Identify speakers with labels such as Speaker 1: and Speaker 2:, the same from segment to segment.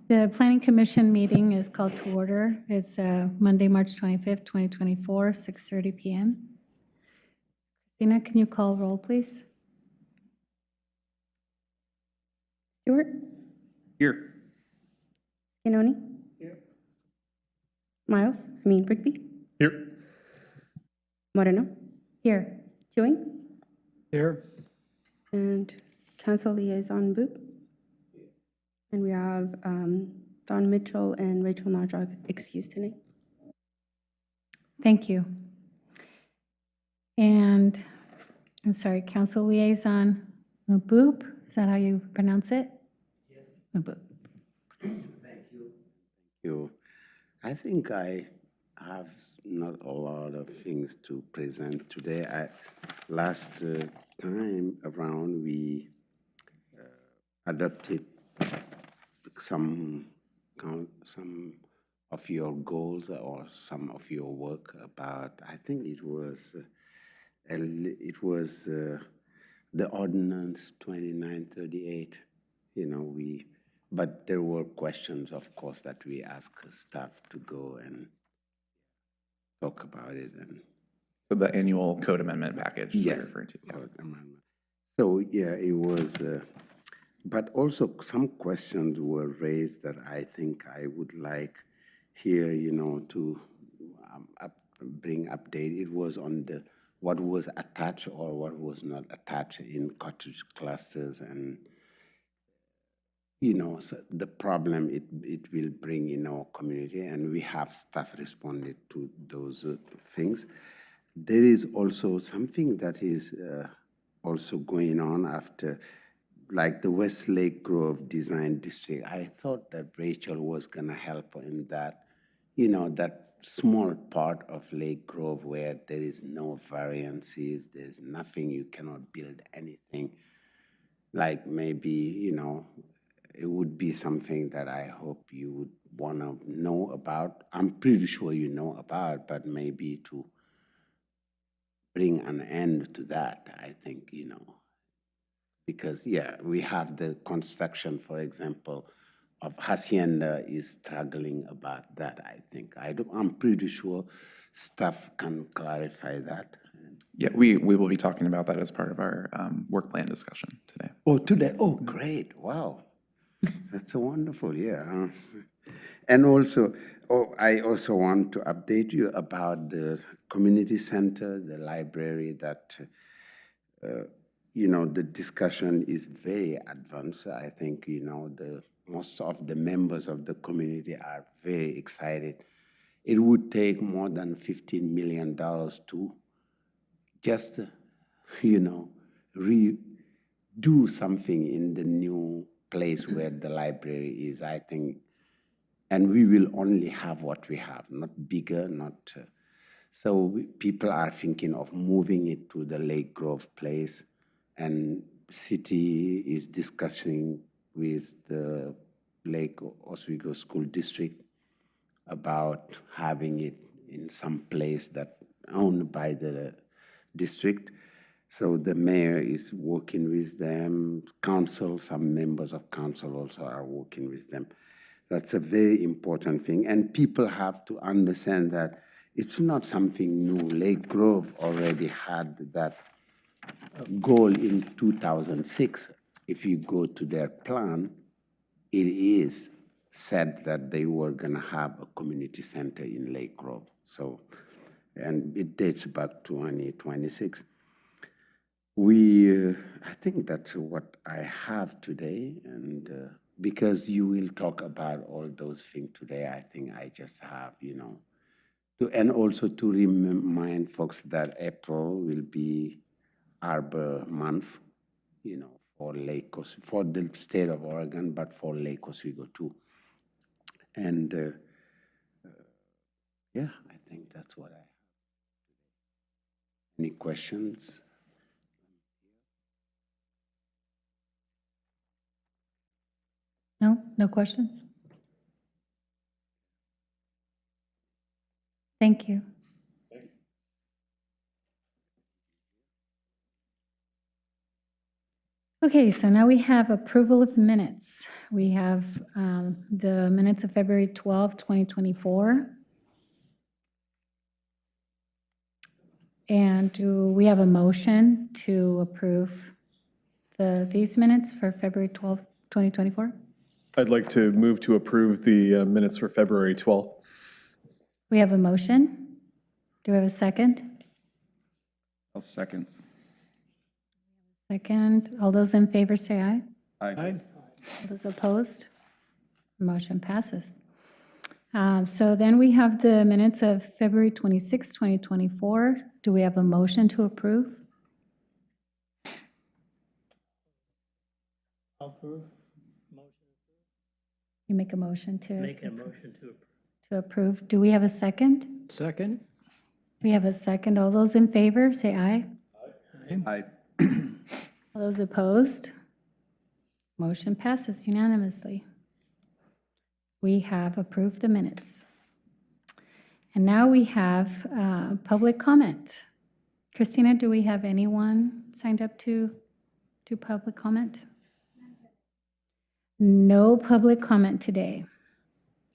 Speaker 1: The Planning Commission meeting is called to order. It's Monday, March 25th, 2024, 6:30 PM. Christina, can you call roll, please?
Speaker 2: Stewart?
Speaker 3: Here.
Speaker 2: Scanoni? Here. Rigby?
Speaker 3: Here.
Speaker 2: Moreno?
Speaker 1: Here.
Speaker 2: Chewing?
Speaker 3: Here.
Speaker 2: And Council Liaison Boop? And we have Don Mitchell and Rachel Najra excused tonight.
Speaker 1: Thank you. And, I'm sorry, Council Liaison Maboop, is that how you pronounce it? Yes. Maboop.
Speaker 4: Thank you. I think I have not a lot of things to present today. Last time around, we adopted some of your goals or some of your work about. I think it was the ordinance 2938. But there were questions, of course, that we asked staff to go and talk about it. And
Speaker 3: So the annual code amendment package.
Speaker 4: yes,
Speaker 3: you're referring to. Yeah.
Speaker 4: code amendment. So yeah, it was. But also some questions were raised that I think I would like here, to bring update. It was on what was attached or what was not attached in cottage clusters, and so the problem it will bring in our community, and we have staff responded to those things. There is also something that is also going on after, like the West Lake Grove Design District. I thought that Rachel was gonna help in that, that small part of Lake Grove where there is no variances, there's nothing, you cannot build anything. Like maybe, it would be something that I hope you would wanna know about. I'm pretty sure you know about, but maybe to bring an end to that, I think, because yeah, we have the construction, for example, of Hacienda is struggling about that, I think. I'm pretty sure staff can clarify that.
Speaker 3: Yeah, we will be talking about that as part of our work plan discussion today.
Speaker 4: Oh, today? Oh, great. Wow. That's so wonderful, yeah. And also, I also want to update you about the community center, the library that, the discussion is very advanced. I think, most of the members of the community are very excited. It would take more than $15 million to just, redo something in the new place where the library is, I think. And we will only have what we have, not bigger, not. So people are thinking of moving it to the Lake Grove place, and city is discussing with the Lake Oswego School District about having it in some place that owned by the district. So the mayor is working with them, council, some members of council also are working with them. That's a very important thing. And people have to understand that it's not something new. Lake Grove already had that goal in 2006. If you go to their plan, it is said that they were gonna have a community center in Lake Grove. So, and it dates back to 2026. I think that's what I have today, and because you will talk about all those things today, I think I just have, and also to remind folks that April will be Arbor Month, for for the state of Oregon, but for Lake Oswego too. And yeah, I think that's what I have. Any questions?
Speaker 1: No? No questions? Thank you. Okay, so now we have approval of minutes. We have the minutes of February 12, 2024. And do we have a motion to approve these minutes for February 12, 2024?
Speaker 5: I'd like to move to approve the minutes for February 12th.
Speaker 1: We have a motion. Do we have a second?
Speaker 3: I'll second.
Speaker 1: Second. All those in favor say aye.
Speaker 3: Aye.
Speaker 1: All those opposed? Motion passes. So then we have the minutes of February 26, 2024. Do we have a motion to approve?
Speaker 6: I'll approve. Motion.
Speaker 1: You make a motion
Speaker 6: Make a motion to approve.
Speaker 1: to approve. Do we have a second?
Speaker 6: Second.
Speaker 1: We have a second. All those in favor say aye.
Speaker 3: Aye.
Speaker 1: All those opposed? Motion passes unanimously. We have approved the minutes. And now we have public comment. Christina, do we have anyone signed up to public comment? No public comment today.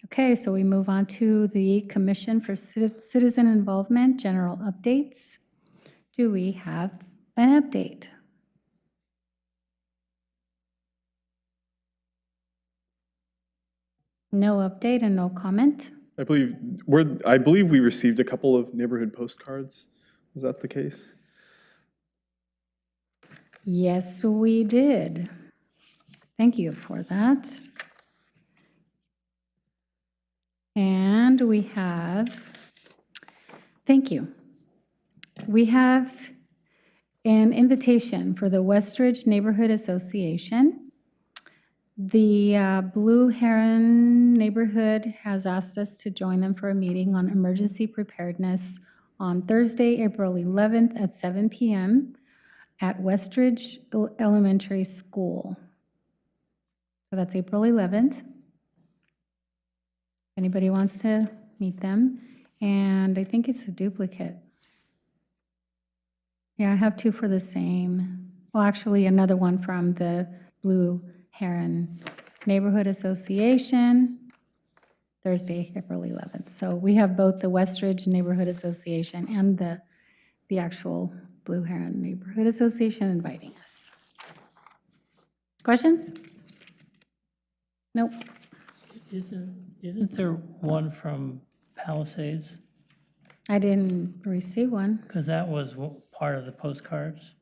Speaker 1: Okay, so we move on to the Commission for Citizen Involvement, general updates. Do we have an update? No update and no comment.
Speaker 5: I believe we received a couple of neighborhood postcards. Was that the case?
Speaker 1: Yes, we did. Thank you for that. And we have, thank you. We have an invitation for the Westridge Neighborhood Association. The Blue Heron neighborhood has asked us to join them for a meeting on emergency preparedness on Thursday, April 11th at 7 p.m. at Westridge Elementary School. So that's April 11th. Anybody wants to meet them? And I think it's a duplicate. Yeah, I have two for the same. Well, actually, another one from the Blue Heron Neighborhood Association, Thursday, April 11th. So we have both the Westridge Neighborhood Association and the actual Blue Heron Neighborhood Association inviting us. Questions? Nope.
Speaker 6: Isn't there one from Palisades?
Speaker 1: I didn't receive one.
Speaker 6: Because that was part of the postcards.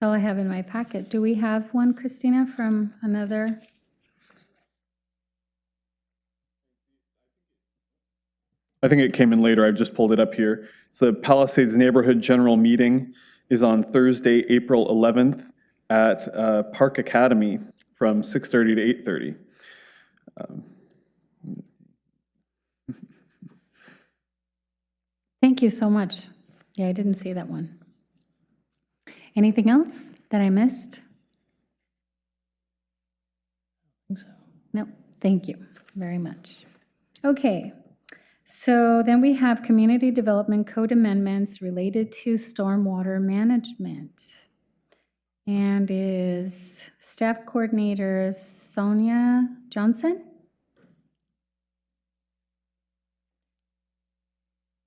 Speaker 1: That's all I have in my packet. Do we have one, Christina, from another?
Speaker 5: I think it came in later. I've just pulled it up here. So the Palisades Neighborhood General Meeting is on Thursday, April 11th at Park Academy from 6:30 to 8:30.
Speaker 1: Thank you so much. Yeah, I didn't see that one. Anything else that I missed?
Speaker 6: I think so.
Speaker 1: No, thank you very much. Okay, so then we have Community Development Code amendments related to stormwater management. And is Staff Coordinator Sonja Johnson?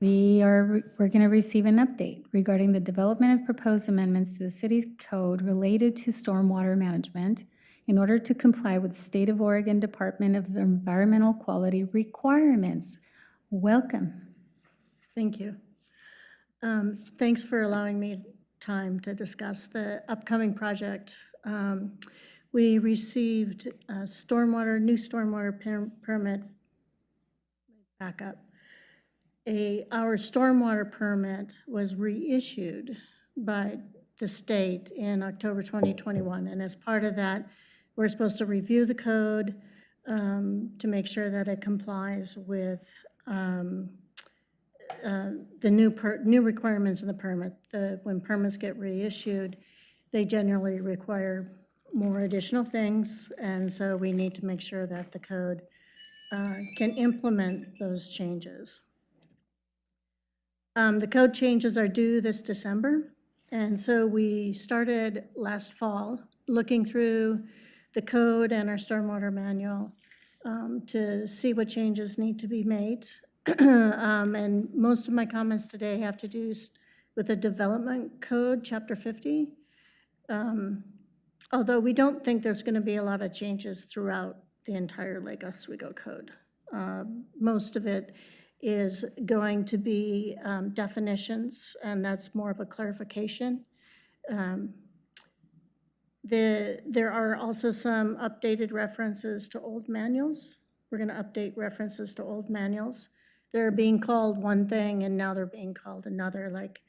Speaker 1: We're going to receive an update regarding the development of proposed amendments to the city's code related to stormwater management in order to comply with State of Oregon Department of Environmental Quality requirements. Welcome.
Speaker 7: Thank you. Thanks for allowing me time to discuss the upcoming project. We received a new stormwater permit. Back up. Our stormwater permit was reissued by the state in October 2021, and as part of that, we're supposed to review the code to make sure that it complies with the new requirements in the permit. When permits get reissued, they generally require more additional things, and so we need to make sure that the code can implement those changes. The code changes are due this December, And so we started last fall looking through the code and our stormwater manual to see what changes need to be made. And most of my comments today have to do with the development code, chapter 50. Although we don't think there's going to be a lot of changes throughout the entire Lake Oswego code. Most of it is going to be definitions, and that's more of a clarification. There are also some updated references to old manuals. We're going to update references to old manuals. They're being called one thing, and now they're being called another. Like,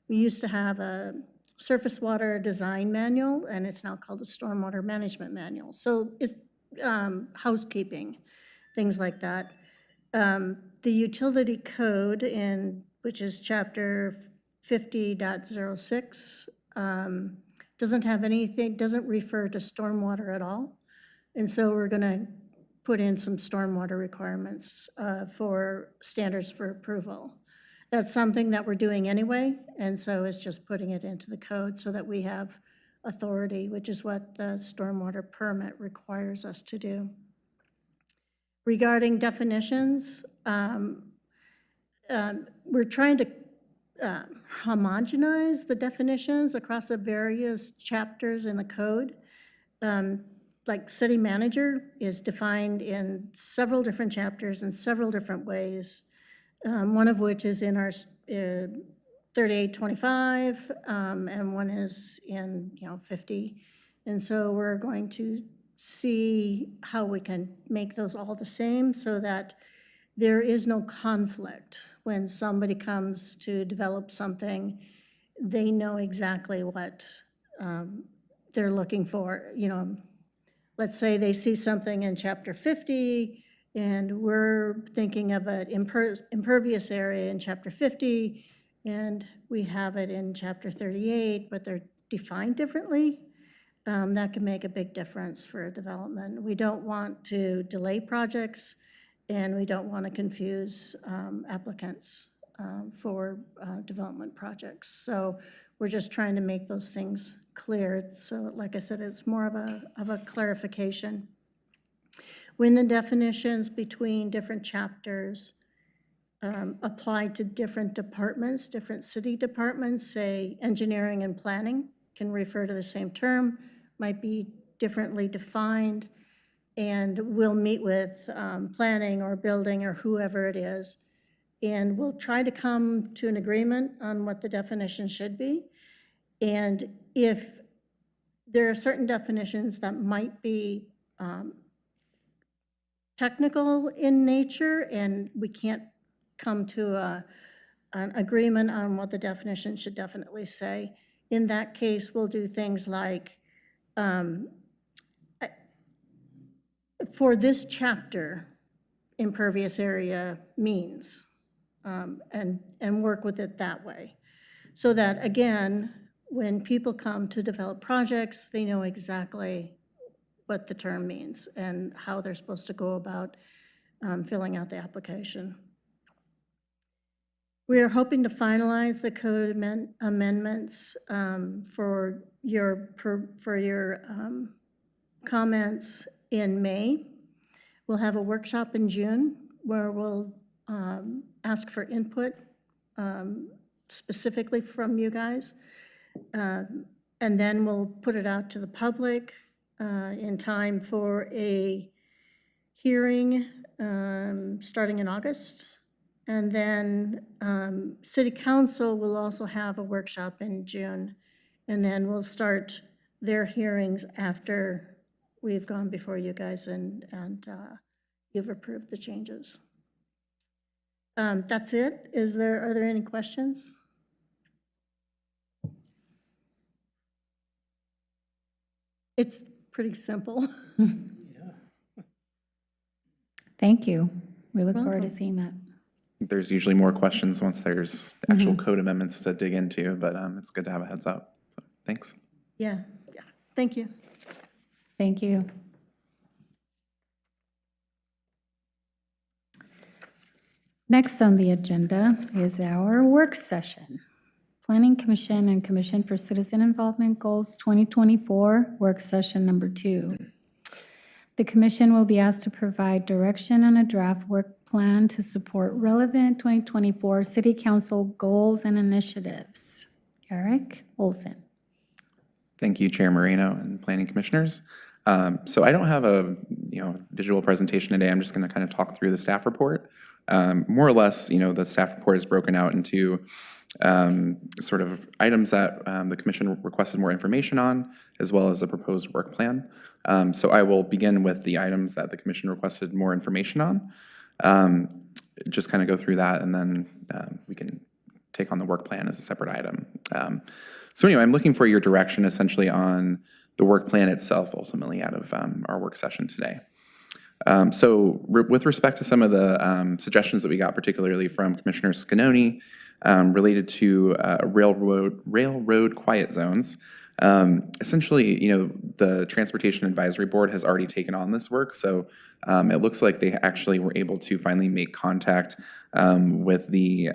Speaker 7: we used to have a surface water design manual, and it's now called a stormwater management manual. So it's housekeeping, things like that. The utility code, which is chapter 50.06, doesn't have anything, doesn't refer to stormwater at all. And so we're going to put in some stormwater requirements for standards for approval. That's something that we're doing anyway, and so it's just putting it into the code so that we have authority, which is what the stormwater permit requires us to do. Regarding definitions, we're trying to homogenize the definitions across the various chapters in the code. Like city manager is defined in several different chapters in several different ways. One of which is in our 3825, and one is in 50. And so we're going to see how we can make those all the same so that there is no conflict. When somebody comes to develop something, they know exactly what they're looking for. Let's say they see something in chapter 50, and we're thinking of an impervious area in chapter 50, and we have it in chapter 38, but they're defined differently. That can make a big difference for development. We don't want to delay projects, and we don't want to confuse applicants for development projects. So we're just trying to make those things clear. So like I said, it's more of a clarification. When the definitions between different chapters apply to different departments, different city departments, say engineering and planning can refer to the same term, might be differently defined, and we'll meet with planning or building or whoever it is, and we'll try to come to an agreement on what the definition should be. And if there are certain definitions that might be technical in nature and we can't come to an agreement on what the definition should definitely say, in that case, we'll do things like, for this chapter, impervious area means, and work with it that way. So that, again, when people come to develop projects, they know exactly what the term means and how they're supposed to go about filling out the application. We are hoping to finalize the code amendments for your comments in May. We'll have a workshop in June where we'll ask for input specifically from you guys. And then we'll put it out to the public in time for a hearing starting in August. And then City Council will also have a workshop in June. And then we'll start their hearings after we've gone before you guys and you've approved the changes. That's it. Are there any questions? It's pretty simple.
Speaker 1: Thank you. We look forward to
Speaker 7: Welcome.
Speaker 1: seeing that.
Speaker 3: There's usually more questions once there's actual code amendments to dig into, but it's good to have a heads up. So, thanks.
Speaker 7: Yeah. Thank you.
Speaker 1: Thank you. Next on the agenda is our work session, Planning Commission and Commission for Citizen Involvement Goals 2024, Work Session Number 2. The commission will be asked to provide direction on a draft work plan to support relevant 2024 City Council goals and initiatives. Erik Olson.
Speaker 3: Thank you, Chair Moreno and Planning Commissioners. So I don't have a visual presentation today. I'm just going to kind of talk through the staff report. More or less, the staff report is broken out into sort of items that the commission requested more information on, as well as a proposed work plan. So I will begin with the items that the commission requested more information on. Just kind of go through that, and then we can take on the work plan as a separate item. So anyway, I'm looking for your direction essentially on the work plan itself, ultimately out of our work session today. With respect to some of the suggestions that we got, particularly from Commissioner Scanoni, related to railroad quiet zones, essentially, the Transportation Advisory Board has already taken on this work, so it looks like they actually were able to finally make contact with the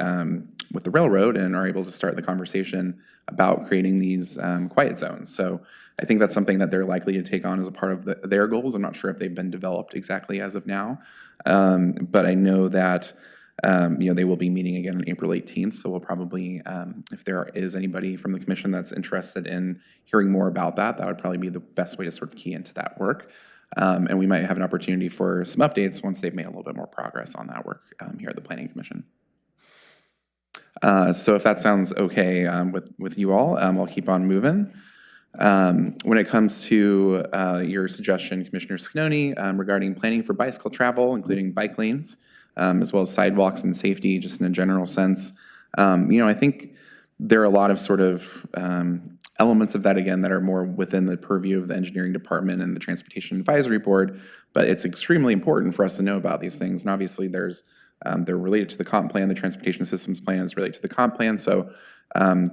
Speaker 3: railroad and are able to start the conversation about creating these quiet zones. So I think that's something that they're likely to take on as a part of their goals. I'm not sure if they've been developed exactly as of now, but I know that they will be meeting again on April 18th, so we'll probably, if there is anybody from the commission that's interested in hearing more about that, that would probably be the best way to sort of key into that work. And we might have an opportunity for some updates once they've made a little bit more progress on that work here at the Planning Commission. So if that sounds okay with you all, I'll keep on moving. When it comes to your suggestion, Commissioner Scanoni, regarding planning for bicycle travel, including bike lanes, as well as sidewalks and safety, just in a general sense, I think there are a lot of sort of elements of that, again, that are more within the purview of the engineering department and the Transportation Advisory Board, but it's extremely important for us to know about these things. And obviously they're related to the comp plan. The Transportation Systems Plan is related to the comp plan. So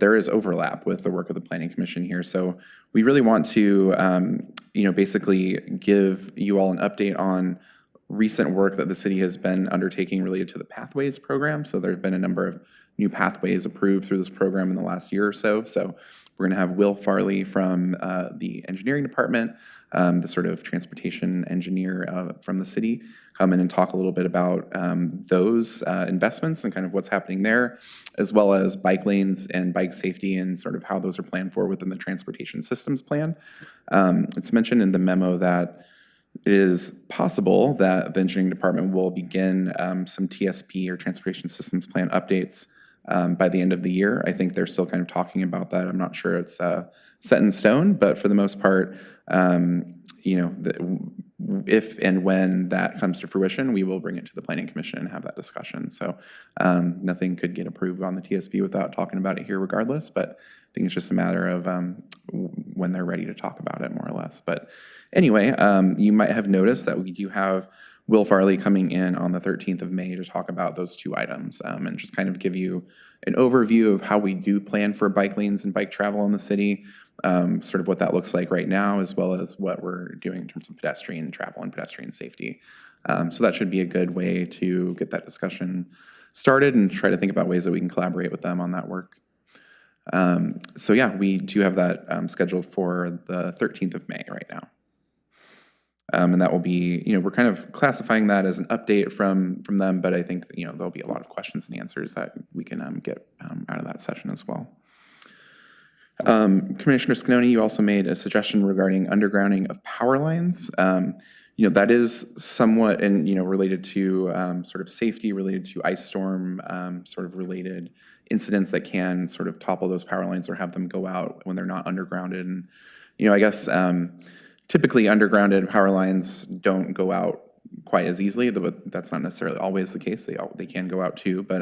Speaker 3: there is overlap with the work of the Planning Commission here. So we really want to, basically give you all an update on recent work that the city has been undertaking related to the Pathways program. So there have been a number of new pathways approved through this program in the last year or so. So we're going to have Will Farley from the engineering department, the sort of transportation engineer from the city, come in and talk a little bit about those investments and kind of what's happening there, as well as bike lanes and bike safety and sort of how those are planned for within the Transportation Systems Plan. It's mentioned in the memo that it is possible that the engineering department will begin some TSP or Transportation Systems Plan updates by the end of the year. I think they're still kind of talking about that. I'm not sure it's set in stone, but for the most part, if and when that comes to fruition, we will bring it to the Planning Commission and have that discussion. So nothing could get approved on the TSP without talking about it here regardless, but I think it's just a matter of when they're ready to talk about it, more or less. But anyway, you might have noticed that we do have Will Farley coming in on the 13th of May to talk about those two items and just kind of give you an overview of how we do plan for bike lanes and bike travel in the city, sort of what that looks like right now, as well as what we're doing in terms of pedestrian travel and pedestrian safety. So that should be a good way to get that discussion started and try to think about ways that we can collaborate with them on that work. So yeah, we do have that scheduled for the 13th of May right now. And that will be, we're kind of classifying that as an update from them, but I think, there'll be a lot of questions and answers that we can get out of that session as well. Commissioner Scanoni, you also made a suggestion regarding undergrounding of power lines. That is somewhat related to sort of safety, related to ice storm, sort of related incidents that can sort of topple those power lines or have them go out when they're not undergrounded. And, I guess, typically, undergrounded power lines don't go out quite as easily, but that's not necessarily always the case. They can go out too. But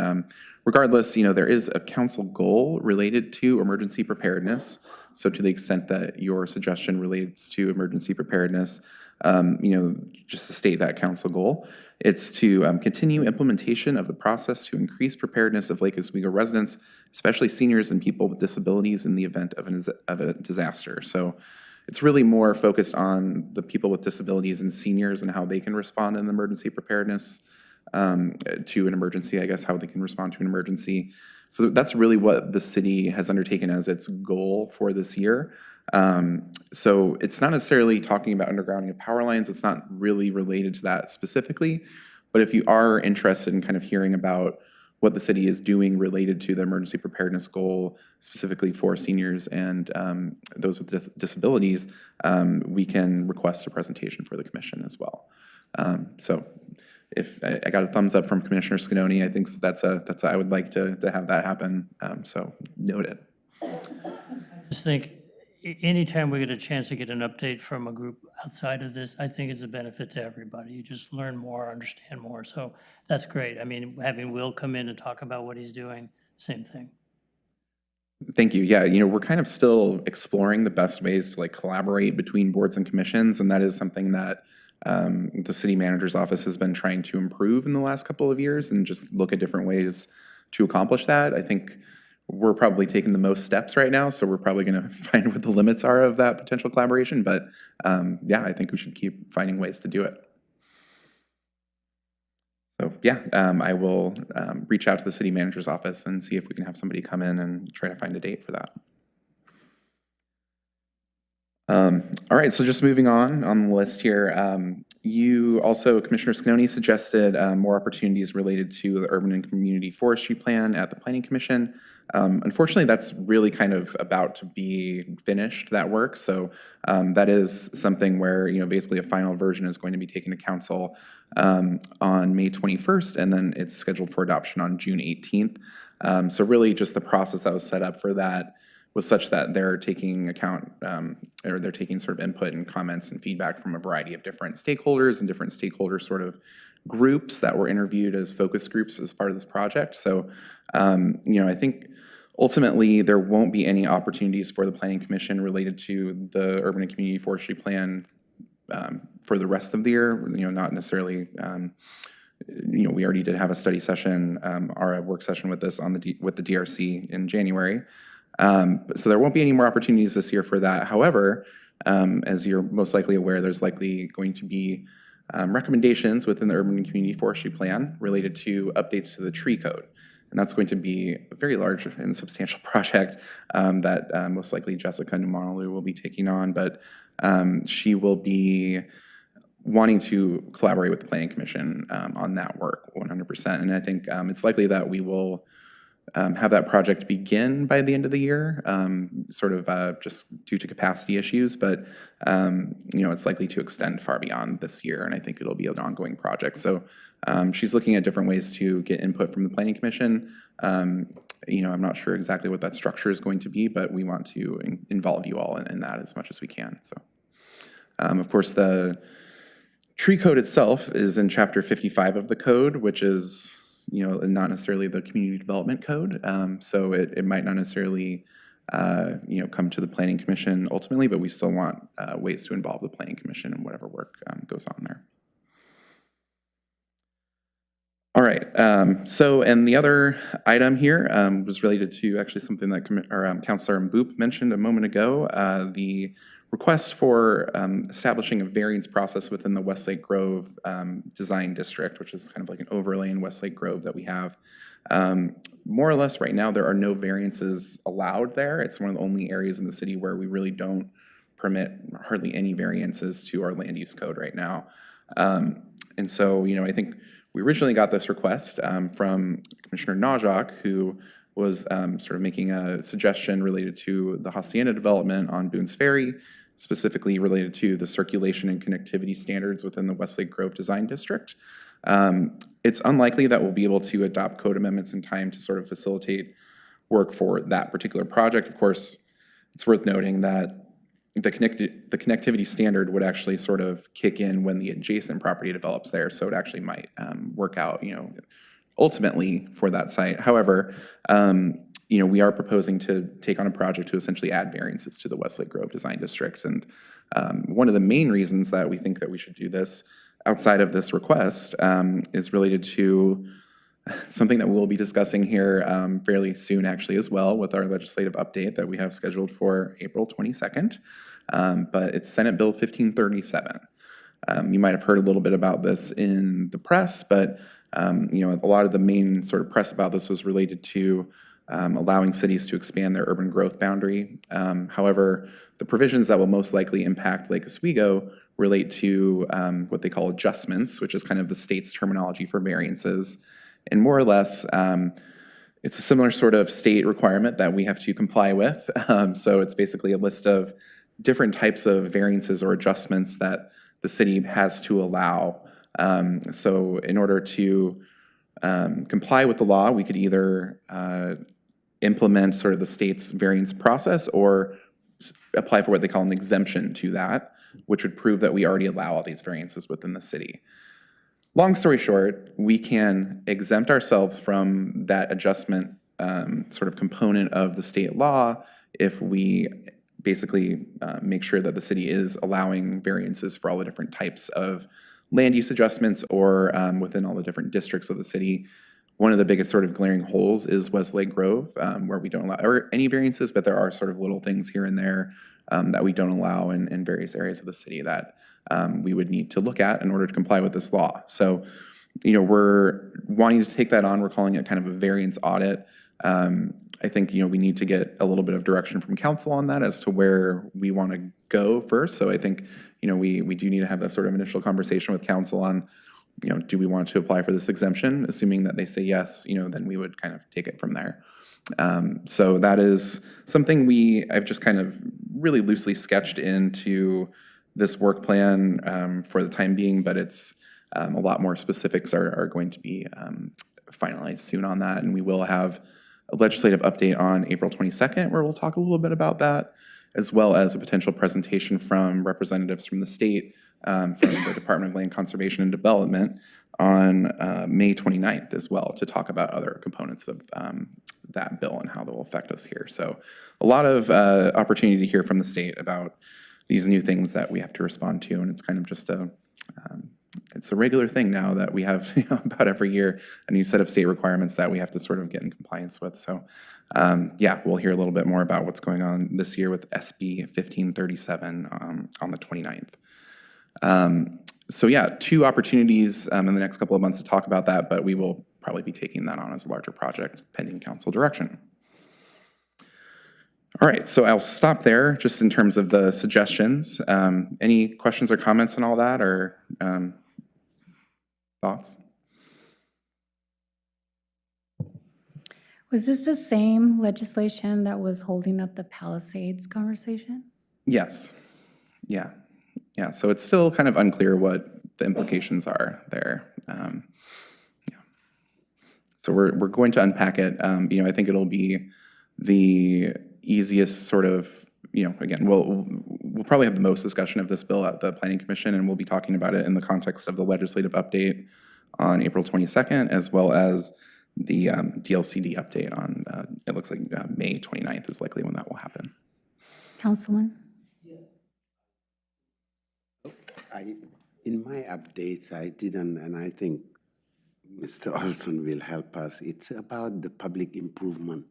Speaker 3: regardless, there is a council goal related to emergency preparedness. So to the extent that your suggestion relates to emergency preparedness, just to state that council goal, it's to continue implementation of the process to increase preparedness of Lake Oswego residents, especially seniors and people with disabilities, in the event of a disaster. So it's really more focused on the people with disabilities and seniors and how they can respond in emergency preparedness to an emergency, I guess, how they can respond to an emergency. So that's really what the city has undertaken as its goal for this year. So it's not necessarily talking about undergrounding of power lines. It's not really related to that specifically. But if you are interested in kind of hearing about what the city is doing related to the emergency preparedness goal, specifically for seniors and those with disabilities, we can request a presentation for the commission as well. So if I got a thumbs up from Commissioner Scanoni, I think I would like to have that happen. So noted.
Speaker 6: Just think, anytime we get a chance to get an update from a group outside of this, I think is a benefit to everybody. You just learn more, understand more. So that's great. I mean, having Will come in and talk about what he's doing, same thing.
Speaker 3: Thank you. Yeah, we're kind of still exploring the best ways to collaborate between boards and commissions, and that is something that the city manager's office has been trying to improve in the last couple of years, and just look at different ways to accomplish that. I think we're probably taking the most steps right now, so we're probably going to find what the limits are of that potential collaboration. But yeah, I think we should keep finding ways to do it. So yeah, I will reach out to the city manager's office and see if we can have somebody come in and try to find a date for that. All right, so just moving on the list here, you also, Commissioner Scanoni, suggested more opportunities related to the Urban and Community Forestry Plan at the Planning Commission. Unfortunately, that's really kind of about to be finished, that work. So that is something where, basically a final version is going to be taken to council on May 21st, and then it's scheduled for adoption on June 18th. So really just the process that was set up for that was such that they're taking account, or they're taking sort of input and comments and feedback from a variety of different stakeholders and different stakeholder sort of groups that were interviewed as focus groups as part of this project. So, I think ultimately there won't be any opportunities for the Planning Commission related to the Urban and Community Forestry Plan for the rest of the year. Not necessarily. We already did have a study session, or a work session with this with the DRC in January. So there won't be any more opportunities this year for that. However, as you're most likely aware, there's likely going to be recommendations within the Urban and Community Forestry Plan related to updates to the tree code. And that's going to be a very large and substantial project that most likely Jessica Numalu will be taking on, but she will be wanting to collaborate with the Planning Commission on that work 100%. And I think it's likely that we will have that project begin by the end of the year, sort of just due to capacity issues, but it's likely to extend far beyond this year, and I think it'll be an ongoing project. So she's looking at different ways to get input from the Planning Commission. I'm not sure exactly what that structure is going to be, but we want to involve you all in that as much as we can. So, of course, the tree code itself is in Chapter 55 of the code, which is not necessarily the community development code. So it might not necessarily, come to the Planning Commission ultimately, but we still want ways to involve the Planning Commission in whatever work goes on there. All right, and the other item here was related to actually something that Councilor Mboop mentioned a moment ago, the request for establishing a variance process within the Westlake Grove Design District, which is kind of like an overlay in Westlake Grove that we have. More or less right now, there are no variances allowed there. It's one of the only areas in the city where we really don't permit hardly any variances to our land use code right now. And so, I think we originally got this request from Commissioner Najak, who was sort of making a suggestion related to the Hacienda development on Boone's Ferry, specifically related to the circulation and connectivity standards within the Westlake Grove Design District. It's unlikely that we'll be able to adopt code amendments in time to sort of facilitate work for that particular project. Of course, it's worth noting that the connectivity standard would actually sort of kick in when the adjacent property develops there, so it actually might work out, ultimately for that site. However, we are proposing to take on a project to essentially add variances to the Westlake Grove Design District. And one of the main reasons that we think that we should do this outside of this request is related to something that we'll be discussing here fairly soon actually as well with our legislative update that we have scheduled for April 22nd. But it's Senate Bill 1537. You might have heard a little bit about this in the press, but a lot of the main sort of press about this was related to allowing cities to expand their urban growth boundary. However, the provisions that will most likely impact Lake Oswego relate to what they call adjustments, which is kind of the state's terminology for variances. And more or less, it's a similar sort of state requirement that we have to comply with. So it's basically a list of different types of variances or adjustments that the city has to allow. So in order to comply with the law, we could either implement sort of the state's variance process or apply for what they call an exemption to that, which would prove that we already allow all these variances within the city. Long story short, we can exempt ourselves from that adjustment sort of component of the state law if we basically make sure that the city is allowing variances for all the different types of land use adjustments or within all the different districts of the city. One of the biggest sort of glaring holes is Westlake Grove, where we don't allow any variances, but there are sort of little things here and there that we don't allow in various areas of the city that we would need to look at in order to comply with this law. So, we're wanting to take that on. We're calling it kind of a variance audit. I think, we need to get a little bit of direction from council on that as to where we want to go first. So I think, we do need to have that sort of initial conversation with council on, do we want to apply for this exemption? Assuming that they say yes, then we would kind of take it from there. So that is something I've just kind of really loosely sketched into this work plan for the time being, but it's a lot more specifics are going to be finalized soon on that. And we will have a legislative update on April 22nd, where we'll talk a little bit about that, as well as a potential presentation from representatives from the state, from the Department of Land Conservation and Development on May 29th as well, to talk about other components of that bill and how that will affect us here. So a lot of opportunity to hear from the state about these new things that we have to respond to, and it's kind of just it's a regular thing now that we have about every year a new set of state requirements that we have to sort of get in compliance with. So yeah, we'll hear a little bit more about what's going on this year with SB 1537 on the 29th. So yeah, 2 opportunities in the next couple of months to talk about that, but we will probably be taking that on as a larger project pending council direction. All right, so I'll stop there just in terms of the suggestions. Any questions or comments on all that, or thoughts?
Speaker 1: Was this the same legislation that was holding up the Palisades conversation?
Speaker 3: Yes. Yeah. Yeah. So it's still kind of unclear what the implications are there. Yeah. So we're going to unpack it. I think it'll be the easiest sort of, again, we'll probably have the most discussion of this bill at the Planning Commission, and we'll be talking about it in the context of the legislative update on April 22nd, as well as the DLCD update on, it looks like May 29th is likely when that will happen.
Speaker 1: Councilman?
Speaker 4: In my updates, I didn't, and I think Mr. Olson will help us. It's about the public improvement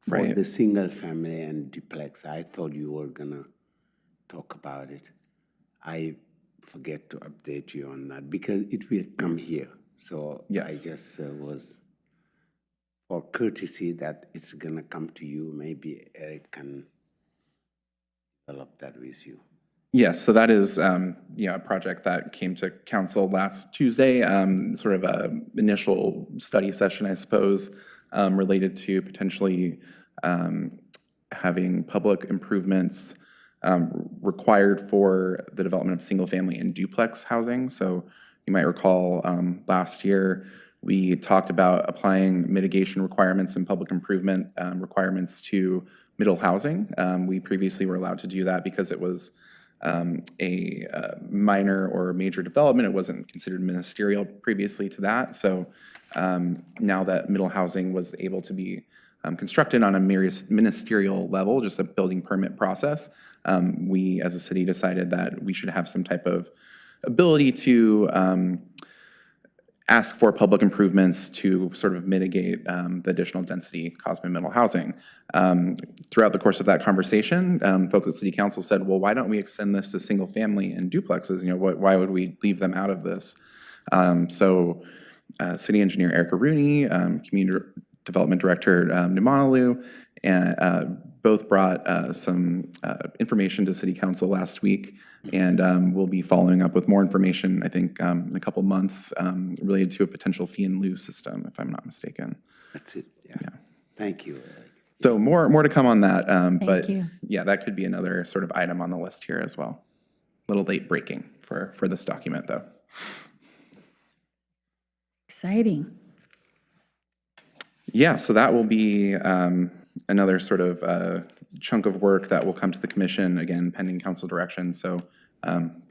Speaker 4: for
Speaker 3: Right.
Speaker 4: the single family and duplex. I thought you were gonna talk about it. I forget to update you on that because it will come here. So
Speaker 3: Yes.
Speaker 4: I just was for courtesy that it's gonna come to you. Maybe Eric can develop that with you.
Speaker 3: Yes, so that is a project that came to council last Tuesday, sort of a initial study session, I suppose, related to potentially having public improvements required for the development of single-family and duplex housing. So you might recall last year we talked about applying mitigation requirements and public improvement requirements to middle housing. We previously were allowed to do that because it was a minor or major development. It wasn't considered ministerial previously to that. So now that middle housing was able to be constructed on a ministerial level, just a building permit process, we as a city decided that we should have some type of ability to ask for public improvements to sort of mitigate the additional density caused by middle housing. Throughout the course of that conversation, folks at City Council said, well, why don't we extend this to single family and duplexes? Why would we leave them out of this? So City Engineer Erica Rooney, Development Director Numanalu, and both brought some information to City Council last week, and we'll be following up with more information, I think, in a couple months related to a potential fee and lieu system, if I'm not mistaken.
Speaker 4: That's it, yeah. Thank you, Erik.
Speaker 3: So more to come on that, but
Speaker 1: you.
Speaker 3: yeah, that could be another sort of item on the list here as well. A little late breaking for this document, though.
Speaker 1: Exciting.
Speaker 3: Yeah, so that will be another sort of chunk of work that will come to the commission, again, pending council direction. So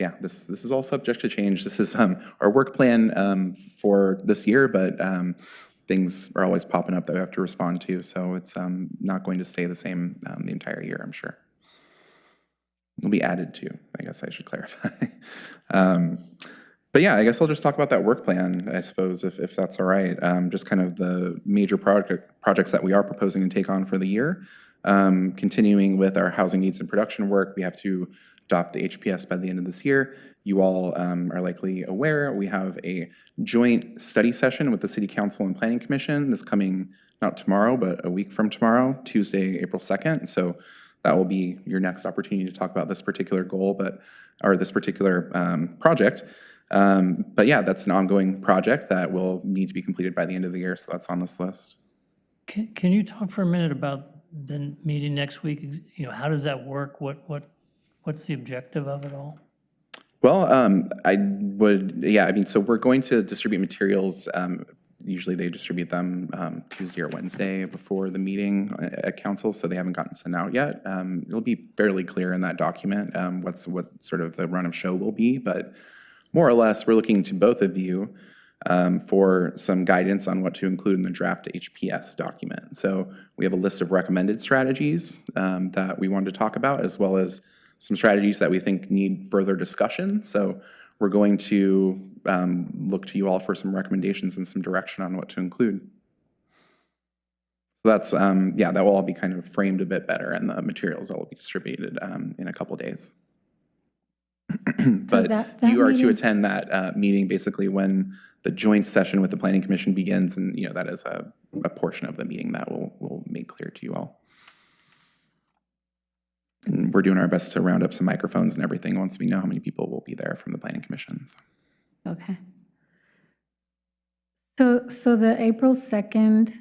Speaker 3: yeah, this is all subject to change. This is our work plan for this year, but things are always popping up that we have to respond to. So it's not going to stay the same the entire year, I'm sure. It'll be added to, I guess I should clarify. But yeah, I guess I'll just talk about that work plan, I suppose, if that's all right. Just kind of the major projects that we are proposing to take on for the year. Continuing with our housing needs and production work, we have to adopt the HPS by the end of this year. You all are likely aware, we have a joint study session with the City Council and Planning Commission this coming, not tomorrow, but a week from tomorrow, Tuesday, April 2nd. So that will be your next opportunity to talk about this particular goal, or this particular project. But yeah, that's an ongoing project that will need to be completed by the end of the year, so that's on this list.
Speaker 6: Can you talk for a minute about the meeting next week? You know, how does that work? What's the objective of it all?
Speaker 3: Well, so we're going to distribute materials. Usually they distribute them Tuesday or Wednesday before the meeting at council, so they haven't gotten sent out yet. It'll be fairly clear in that document what sort of the run of show will be, but more or less, we're looking to both of you for some guidance on what to include in the draft HPS document. So we have a list of recommended strategies that we wanted to talk about, as well as some strategies that we think need further discussion. So we're going to look to you all for some recommendations and some direction on what to include. So that's, yeah, that will all be kind of framed a bit better, and the materials that will be distributed in a couple days. But
Speaker 1: that
Speaker 3: you are to
Speaker 1: meeting-
Speaker 3: attend that meeting basically when the joint session with the Planning Commission begins, and that is a portion of the meeting that we'll make clear to you all. And we're doing our best to round up some microphones and everything once we know how many people will be there from the Planning Commission.
Speaker 1: Okay. So the April 2nd,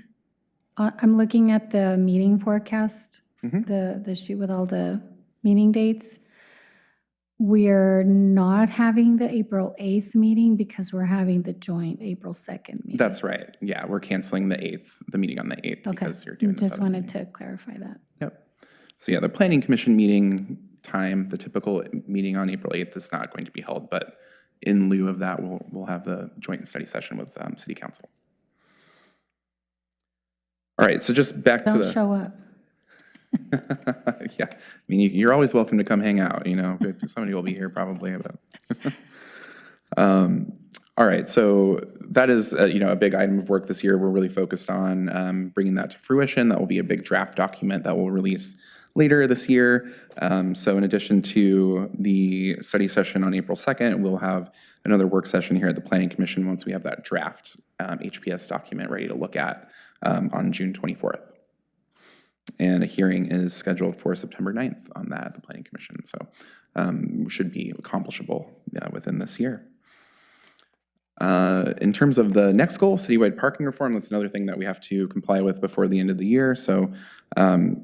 Speaker 1: I'm looking at the meeting forecast, the sheet with all the meeting dates. We're not having the April 8th meeting because we're having the joint April 2nd meeting.
Speaker 3: That's right. Yeah, we're canceling the meeting on the 8th
Speaker 1: Okay.
Speaker 3: because you're doing the
Speaker 1: Just
Speaker 3: 7th
Speaker 1: wanted
Speaker 3: meeting.
Speaker 1: to clarify that.
Speaker 3: Yep. So yeah, the Planning Commission meeting time, the typical meeting on April 8th is not going to be held, but in lieu of that, we'll have the joint study session with City Council. All right, so just back to
Speaker 1: Don't
Speaker 3: the...
Speaker 1: show up.
Speaker 3: Yeah, I mean, you're always welcome to come hang out, somebody will be here probably. But all right, so that is, a big item of work this year. We're really focused on bringing that to fruition. That will be a big draft document that we'll release later this year. So in addition to the study session on April 2nd, we'll have another work session here at the Planning Commission once we have that draft HPS document ready to look at on June 24th. And a hearing is scheduled for September 9th on that at the Planning Commission. So should be accomplishable within this year. In terms of the next goal, citywide parking reform, that's another thing that we have to comply with before the end of the year. So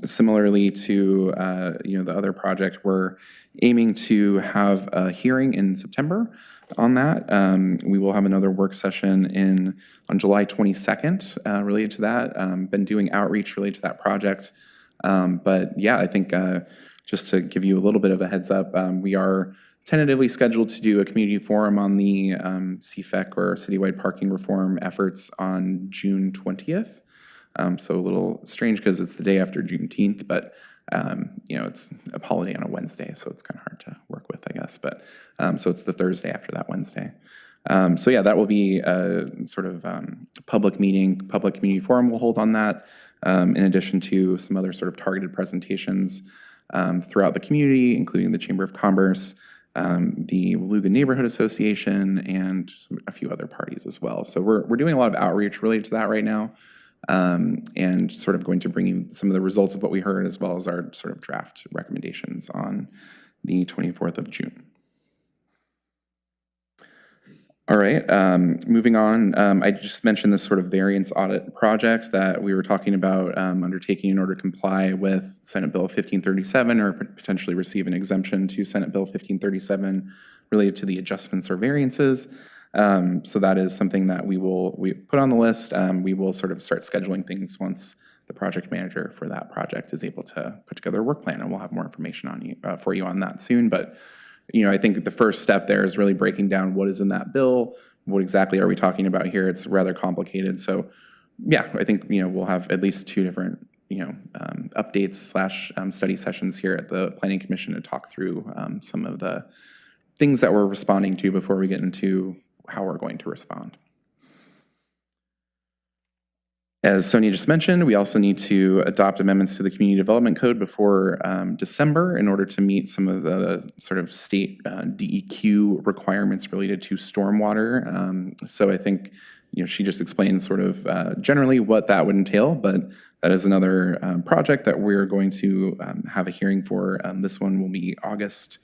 Speaker 3: similarly to the other project, we're aiming to have a hearing in September on that. We will have another work session on July 22nd related to that. Been doing outreach related to that project. But yeah, I think just to give you a little bit of a heads up, we are tentatively scheduled to do a community forum on the CFEC or citywide parking reform efforts on June 20th. So a little strange because it's the day after Juneteenth, but it's a holiday on a Wednesday, so it's kind of hard to work with, I guess. But so it's the Thursday after that Wednesday. So yeah, that will be a sort of public meeting, public community forum we'll hold on that, in addition to some other sort of targeted presentations throughout the community, including the Chamber of Commerce, the Waluga Neighborhood Association, and a few other parties as well. So we're doing a lot of outreach related to that right now. and sort of going to bring you some of the results of what we heard, as well as our sort of draft recommendations on the 24th of June. All right, moving on, I just mentioned this sort of variance audit project that we were talking about undertaking in order to comply with Senate Bill 1537 or potentially receive an exemption to Senate Bill 1537 related to the adjustments or variances. So that is something that we put on the list. We will sort of start scheduling things once the project manager for that project is able to put together a work plan, and we'll have more information on you for you on that soon. But I think the first step there is really breaking down what is in that bill, what exactly are we talking about here. It's rather complicated. So yeah, I think, we'll have at least 2 different, updates / study sessions here at the Planning Commission to talk through some of the things that we're responding to before we get into how we're going to respond. As Sonja just mentioned, we also need to adopt amendments to the Community Development Code before December in order to meet some of the sort of state DEQ requirements related to stormwater. So I think, she just explained sort of generally what that would entail, but that is another project that we're going to have a hearing for. This one will be August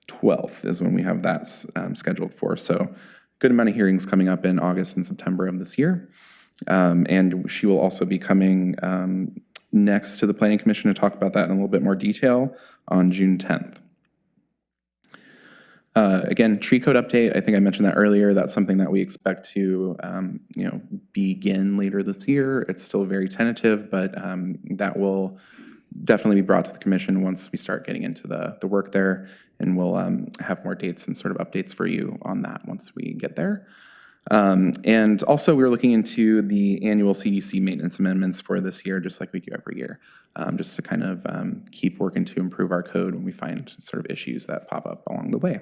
Speaker 3: 12th is when we have that scheduled for. So good amount of hearings coming up in August and September of this year. And she will also be coming next to the Planning Commission to talk about that in a little bit more detail on June 10th. Again, tree code update, I think I mentioned that earlier. That's something that we expect to begin later this year. It's still very tentative, but that will definitely be brought to the Commission once we start getting into the work there, and we'll have more dates and sort of updates for you on that once we get there. And also, we're looking into the annual CDC maintenance amendments for this year, just like we do every year, just to kind of keep working to improve our code when we find sort of issues that pop up along the way.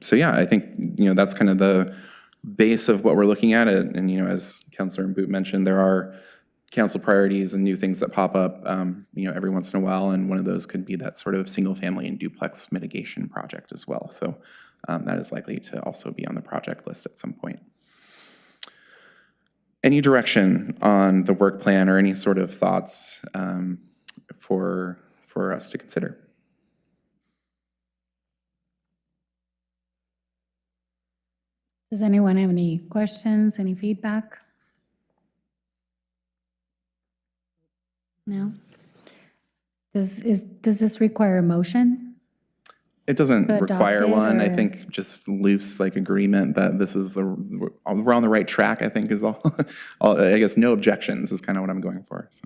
Speaker 3: So yeah, I think, that's kind of the base of what we're looking at. And, as Councilor Boot mentioned, there are council priorities and new things that pop up, every once in a while. And one of those could be that sort of single family and duplex mitigation project as well. So that is likely to also be on the project list at some point. Any direction on the work plan or any sort of thoughts for us to consider?
Speaker 1: Does anyone have any questions, any feedback? No? Does this require a motion?
Speaker 3: It doesn't
Speaker 1: To
Speaker 3: require
Speaker 1: adopt it,
Speaker 3: one. I
Speaker 1: or-
Speaker 3: think just loose agreement that this is we're on the right track, I think is all. I guess no objections is kind of what I'm going for. So.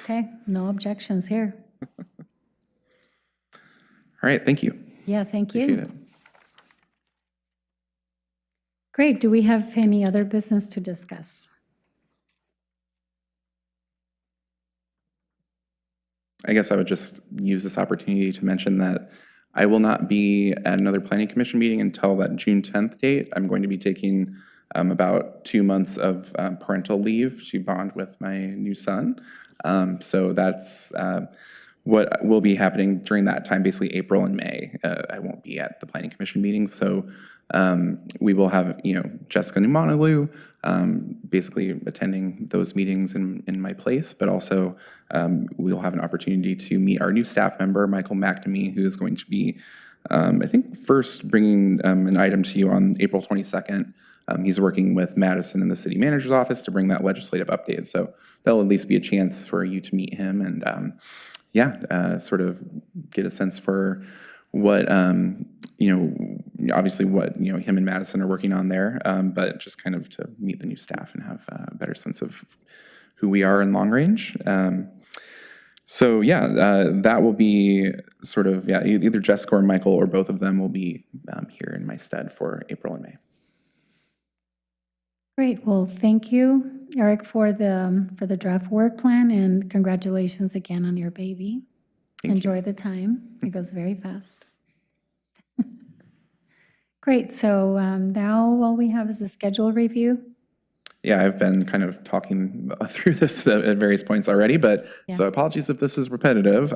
Speaker 1: Okay, no objections here.
Speaker 3: All right, thank you.
Speaker 1: Yeah, thank you.
Speaker 3: Appreciate it.
Speaker 1: Great, do we have any other business to discuss?
Speaker 3: I guess I would just use this opportunity to mention that I will not be at another Planning Commission meeting until that June 10th date. I'm going to be taking about 2 months of parental leave to bond with my new son. So that's what will be happening during that time, basically April and May. I won't be at the Planning Commission meetings, so we will have, Jessica Numanoglu basically attending those meetings in my place, but also we'll have an opportunity to meet our new staff member, Michael McNamee, who is going to be, I think, first bringing an item to you on April 22nd. He's working with Madison in the city manager's office to bring that legislative update. So that'll at least be a chance for you to meet him and, sort of get a sense for what, obviously what, him and Madison are working on there, but just kind of to meet the new staff and have a better sense of who we are in long range. So that will be sort of, either Jessica or Michael or both of them will be here in my stead for April and May.
Speaker 1: Great, well, thank you, Eric, for the draft work plan, and congratulations again on your baby. Enjoy the time, it goes very fast. Great, so now all we have is a schedule review.
Speaker 3: Yeah, I've been kind of talking through this at various points already, but so apologies if this is repetitive.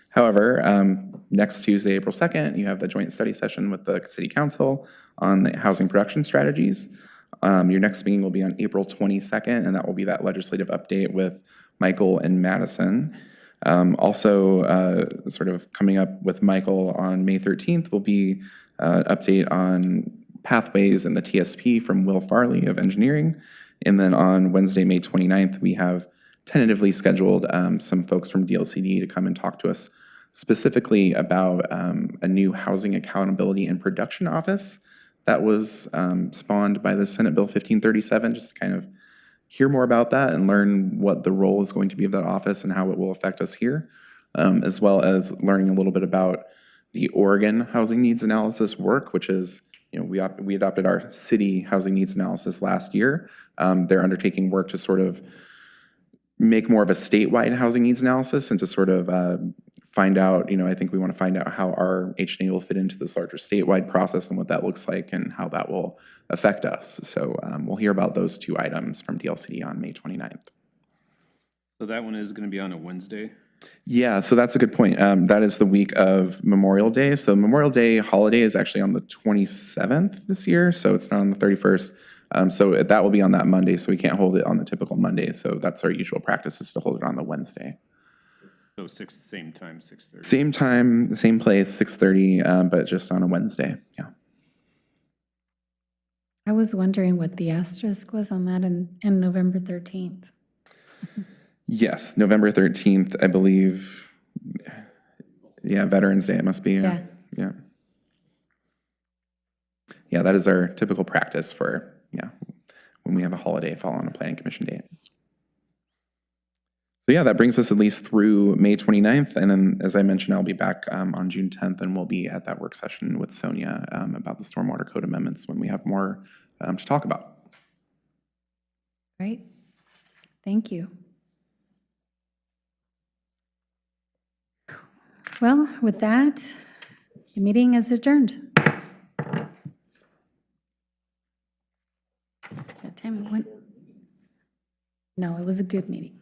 Speaker 3: However, next Tuesday, April 2nd, you have the joint study session with the City Council on the housing production strategies. Your next meeting will be on April 22nd, and that will be that legislative update with Michael and Madison. Also, sort of coming up with Michael on May 13th will be update on pathways and the TSP from Will Farley of engineering. And then on Wednesday, May 29th, we have tentatively scheduled some folks from DLCD to come and talk to us specifically about a new housing accountability and production office that was spawned by the Senate Bill 1537, just to kind of hear more about that and learn what the role is going to be of that office and how it will affect us here, as well as learning a little bit about the Oregon housing needs analysis work, which is, we adopted our city housing needs analysis last year. They're undertaking work to sort of make more of a statewide housing needs analysis and to sort of find out, I think we want to find out how our HNA will fit into this larger statewide process and what that looks like and how that will affect us. So we'll hear about those two items from DLCD on May 29th.
Speaker 8: So that one is going to be on a Wednesday?
Speaker 3: Yeah, so that's a good point. That is the week of Memorial Day. So Memorial Day holiday is actually on the 27th this year, so it's not on the 31st. So that will be on that Monday, so we can't hold it on the typical Monday. So that's our usual practice, is to hold it on the Wednesday.
Speaker 8: So same time, 6:30?
Speaker 3: Same time, same place, 6:30, but just on a Wednesday, yeah.
Speaker 1: I was wondering what the asterisk was on that and November 13th.
Speaker 3: Yes, November 13th, I believe. Yeah, Veterans Day it must be. Yeah. Yeah, that is our typical practice for, when we have a holiday fall on a planning commission date. So yeah, that brings us at least through May 29th. And then, as I mentioned, I'll be back on June 10th, and we'll be at that work session with Sonja about the Stormwater Code amendments when we have more to talk about.
Speaker 1: Great. Thank you. Well, with that, the meeting is adjourned. What time it went? No, it was a good meeting.